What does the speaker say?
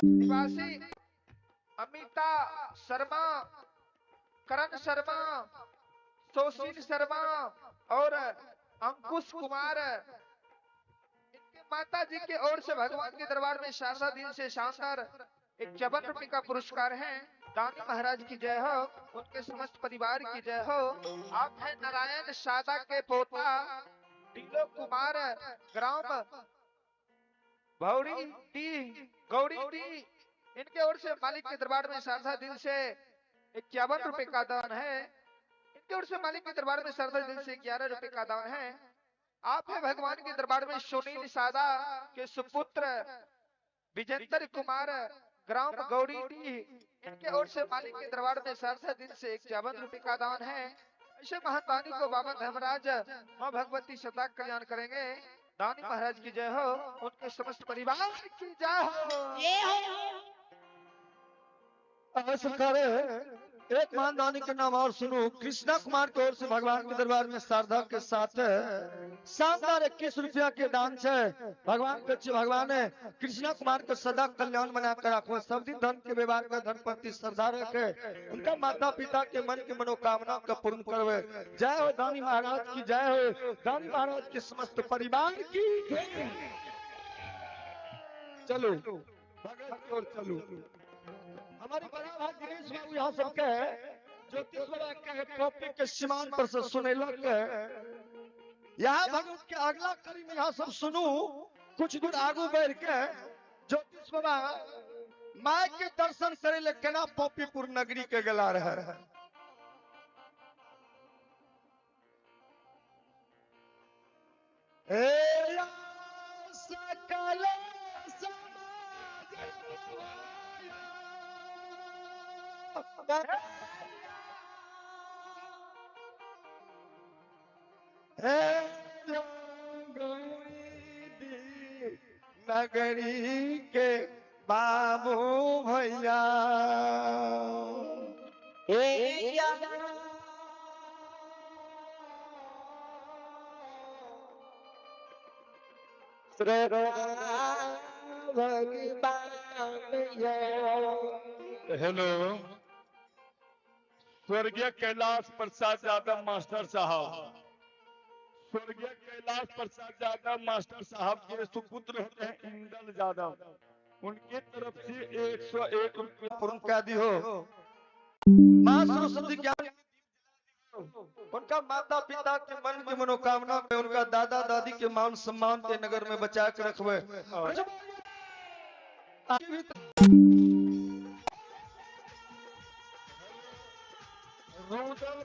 निवासी अमिता शर्मा, करण शर्मा, सुशील शर्मा और अंकुश कुमार, इनके माता जी की ओर से भगवान के दरबार में शारदा दिन से शानदार 51 रुपए का पुरस्कार है। दानी महाराज की जय हो, उनके समस्त परिवार की जय हो। आप हैं नारायण सादा के पोता टीलो कुमार, ग्राम भौड़ी टी गौड़ी टी, इनके ओर से मालिक के दरबार में शारदा दिल से 51 रुपए का दान है। इनके ओर से मालिक के दरबार में शारदा दिल से 11 रुपए का दान है। आप है भगवान के दरबार में सुनील सादा के सुपुत्र विजेंद्र कुमार, ग्राम गौड़ी टी, इनके ओर से मालिक के दरबार में शारदा दिल से 51 रुपए का दान है। ऐसे महादानी को बाबा धर्मराज मां भगवती सदा कल्याण करेंगे। दानी महाराज की जय हो, उनके समस्त परिवार की जय हो। एक महादानी के नाम और सुनो। कृष्णा कुमार की ओर से भगवान के दरबार में शारदा के साथ शानदार 21 रुपया के दान से भगवान ने कृष्णा कुमार को सदा कल्याण बना कर रखो। सब दिन धन के व्यवहार में धनपति श्रद्धा रखे, उनका माता पिता के मन की मनोकामना को पूर्ण करवे। जय हो दानी महाराज की जय हो, दानी महाराज के समस्त परिवार की। चलो भगत की ओर चलो। हमारे बड़ा भाई दिनेश बाबू यहाँ सबके ज्योतिष बाबा के कॉपी के सीमान पर से सुने लग यहाँ भगवत के अगला कड़ी में यहाँ सब सुनू। कुछ दूर आगू बैठ के ज्योतिष बाबा माय के दर्शन करे ले केना पॉपीपुर नगरी के गला रहे। सकल नगरी के बाबू भैया हेलो, स्वर्गीय कैलाश प्रसाद यादव मास्टर साहब, स्वर्गीय कैलाश प्रसाद यादव मास्टर साहब के सुपुत्र होते हैं इंदल यादव, उनकी तरफ से 101 रुपये पूर्ण कर दी हो। मां सरस्वती ज्ञान उनका माता पिता के मन की मनोकामना में उनका दादा दादी के मान सम्मान के नगर में बचा के रखवे। रूदल